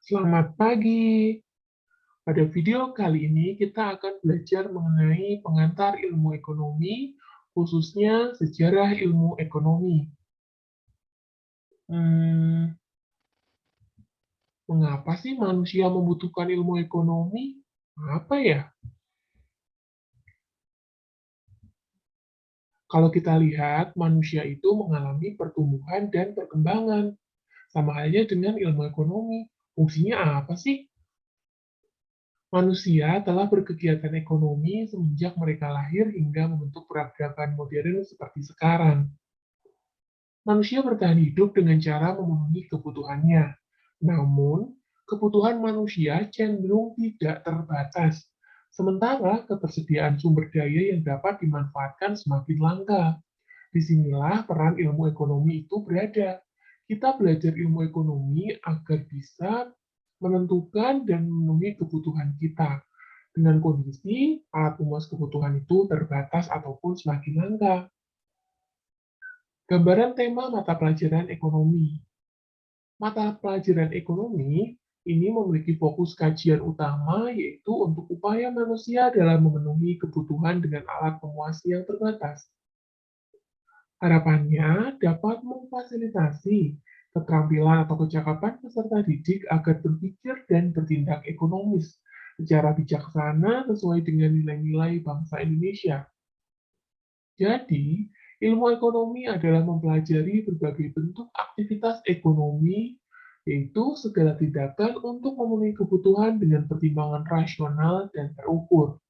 Selamat pagi. Pada video kali ini kita akan belajar mengenai pengantar ilmu ekonomi, khususnya sejarah ilmu ekonomi. Hmm, Mengapa sih manusia membutuhkan ilmu ekonomi? Apa ya? Kalau kita lihat, manusia itu mengalami pertumbuhan dan perkembangan. Sama halnya dengan ilmu ekonomi. Fungsinya apa sih? Manusia telah berkegiatan ekonomi semenjak mereka lahir hingga membentuk peradaban modern seperti sekarang. Manusia bertahan hidup dengan cara memenuhi kebutuhannya. Namun, kebutuhan manusia cenderung tidak terbatas, sementara ketersediaan sumber daya yang dapat dimanfaatkan semakin langka. Disinilah peran ilmu ekonomi itu berada. Kita belajar ilmu ekonomi agar bisa menentukan dan memenuhi kebutuhan kita. Dengan kondisi alat pemuas kebutuhan itu terbatas ataupun semakin langka. Gambaran tema mata pelajaran ekonomi. Mata pelajaran ekonomi ini memiliki fokus kajian utama yaitu untuk upaya manusia dalam memenuhi kebutuhan dengan alat pemuas yang terbatas. Harapannya dapat memfasilitasi keterampilan atau kecakapan peserta didik agar berpikir dan bertindak ekonomis secara bijaksana sesuai dengan nilai-nilai bangsa Indonesia. Jadi, ilmu ekonomi adalah mempelajari berbagai bentuk aktivitas ekonomi, yaitu segala tindakan untuk memenuhi kebutuhan dengan pertimbangan rasional dan terukur.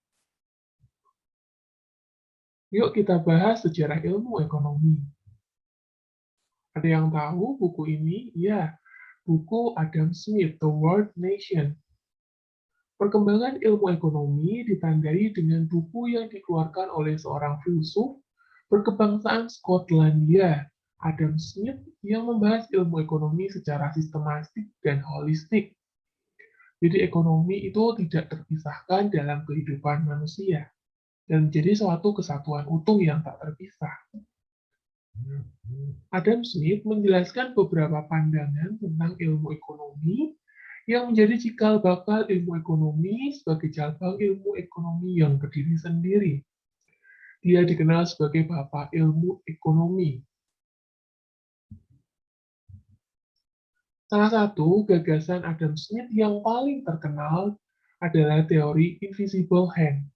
Yuk kita bahas sejarah ilmu ekonomi. Ada yang tahu buku ini? Ya, buku Adam Smith, The World Nation. Perkembangan ilmu ekonomi ditandai dengan buku yang dikeluarkan oleh seorang filsuf berkebangsaan Skotlandia, Adam Smith, yang membahas ilmu ekonomi secara sistematik dan holistik. Jadi ekonomi itu tidak terpisahkan dalam kehidupan manusia dan menjadi suatu kesatuan utuh yang tak terpisah. Adam Smith menjelaskan beberapa pandangan tentang ilmu ekonomi yang menjadi cikal bakal ilmu ekonomi sebagai cabang ilmu ekonomi yang berdiri sendiri. Dia dikenal sebagai bapak ilmu ekonomi. Salah satu gagasan Adam Smith yang paling terkenal adalah teori invisible hand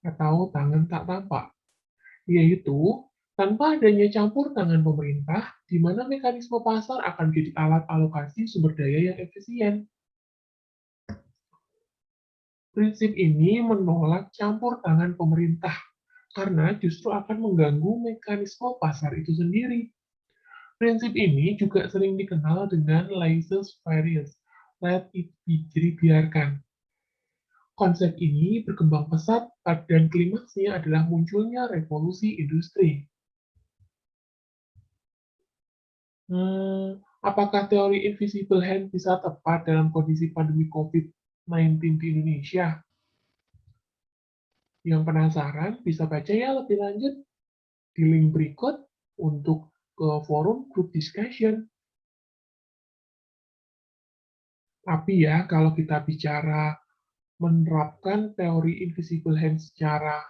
atau tangan tak tampak, yaitu tanpa adanya campur tangan pemerintah, di mana mekanisme pasar akan menjadi alat alokasi sumber daya yang efisien. Prinsip ini menolak campur tangan pemerintah karena justru akan mengganggu mekanisme pasar itu sendiri. Prinsip ini juga sering dikenal dengan laissez-faire, let it be, jadi biarkan. Konsep ini berkembang pesat dan klimaksnya adalah munculnya revolusi industri. Apakah teori invisible hand bisa tepat dalam kondisi pandemi COVID-19 di Indonesia? Yang penasaran bisa baca ya lebih lanjut di link berikut untuk ke forum group discussion. Tapi ya, kalau kita bicara menerapkan teori invisible hand secara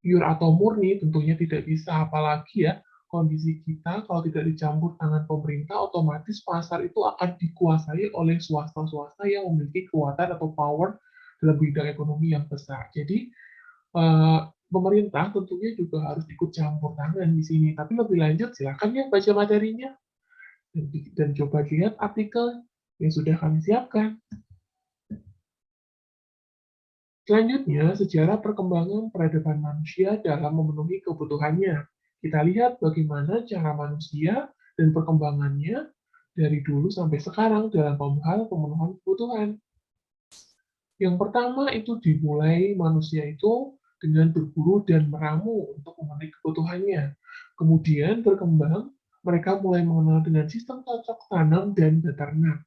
pure atau murni, tentunya tidak bisa. Apalagi ya, kondisi kita kalau tidak dicampur tangan pemerintah, otomatis pasar itu akan dikuasai oleh swasta-swasta yang memiliki kekuatan atau power dalam bidang ekonomi yang besar. Jadi, pemerintah tentunya juga harus ikut campur tangan di sini. Tapi lebih lanjut, silakan ya baca materinya dan coba lihat artikel yang sudah kami siapkan. Selanjutnya, sejarah perkembangan peradaban manusia dalam memenuhi kebutuhannya. Kita lihat bagaimana cara manusia dan perkembangannya dari dulu sampai sekarang dalam hal pemenuhan kebutuhan. Yang pertama itu dimulai manusia itu dengan berburu dan meramu untuk memenuhi kebutuhannya. Kemudian berkembang, mereka mulai mengenal dengan sistem cocok tanam dan beternak.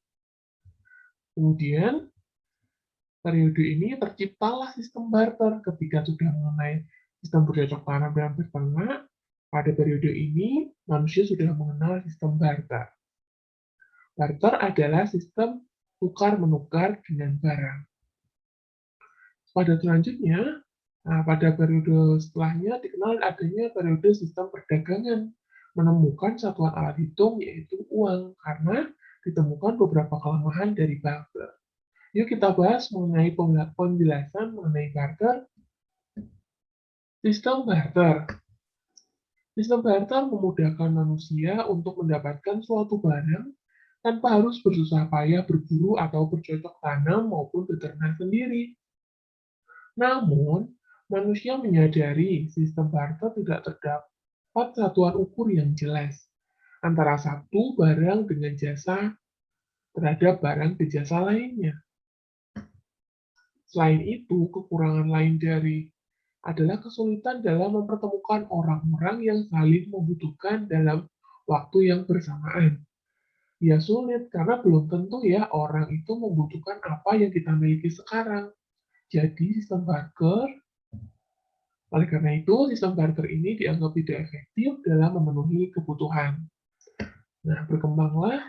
Kemudian periode ini terciptalah sistem barter ketika sudah mengenai sistem bercocok tanam dan beternak. Pada periode ini, manusia sudah mengenal sistem barter. Barter adalah sistem tukar-menukar dengan barang. Pada selanjutnya, pada periode setelahnya dikenal adanya periode sistem perdagangan, menemukan satuan alat hitung yaitu uang karena ditemukan beberapa kelemahan dari barter. Yuk kita bahas mengenai penjelasan mengenai barter. Sistem barter. Sistem barter memudahkan manusia untuk mendapatkan suatu barang tanpa harus bersusah payah berburu atau bercocok tanam maupun beternak sendiri. Namun, manusia menyadari sistem barter tidak terdapat satuan ukur yang jelas antara satu barang dengan jasa terhadap barang dan jasa lainnya. Selain itu, kekurangan lain adalah kesulitan dalam mempertemukan orang-orang yang saling membutuhkan dalam waktu yang bersamaan. Ya sulit, karena belum tentu ya orang itu membutuhkan apa yang kita miliki sekarang. Jadi oleh karena itu, sistem barter ini dianggap tidak efektif dalam memenuhi kebutuhan. Nah, berkembanglah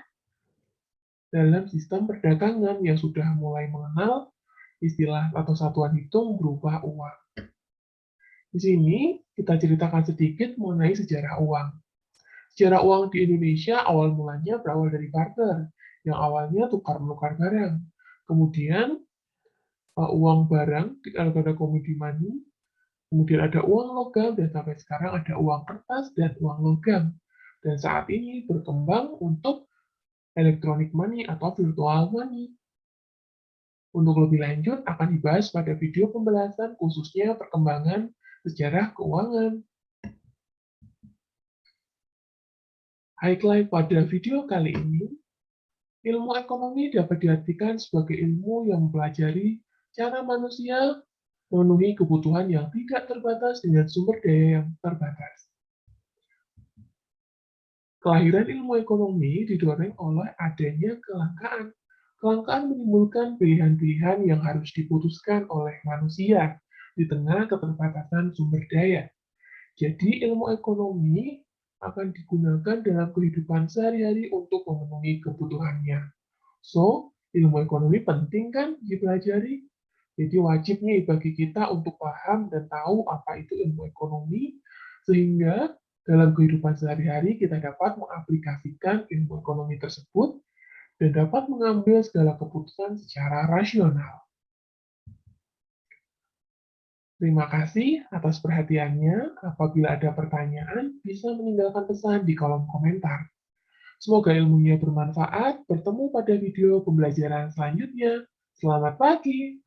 dalam sistem perdagangan yang sudah mulai mengenal istilah atau satuan hitung berupa uang. Di sini kita ceritakan sedikit mengenai sejarah uang. Sejarah uang di Indonesia awal mulanya berawal dari barter, yang awalnya tukar-menukar barang. Kemudian uang barang ada commodity money, kemudian ada uang logam, dan sampai sekarang ada uang kertas dan uang logam. Dan saat ini berkembang untuk electronic money atau virtual money. Untuk lebih lanjut akan dibahas pada video pembahasan khususnya perkembangan sejarah keuangan. Highlight pada video kali ini, ilmu ekonomi dapat diartikan sebagai ilmu yang mempelajari cara manusia memenuhi kebutuhan yang tidak terbatas dengan sumber daya yang terbatas. Kelahiran ilmu ekonomi didorong oleh adanya kelangkaan. Kelangkaan menimbulkan pilihan-pilihan yang harus diputuskan oleh manusia di tengah keterbatasan sumber daya. Jadi ilmu ekonomi akan digunakan dalam kehidupan sehari-hari untuk memenuhi kebutuhannya. So, ilmu ekonomi penting kan dipelajari? Jadi wajib nih bagi kita untuk paham dan tahu apa itu ilmu ekonomi, sehingga dalam kehidupan sehari-hari kita dapat mengaplikasikan ilmu ekonomi tersebut dan dapat mengambil segala keputusan secara rasional. Terima kasih atas perhatiannya. Apabila ada pertanyaan, bisa meninggalkan pesan di kolom komentar. Semoga ilmunya bermanfaat. Bertemu pada video pembelajaran selanjutnya. Selamat pagi.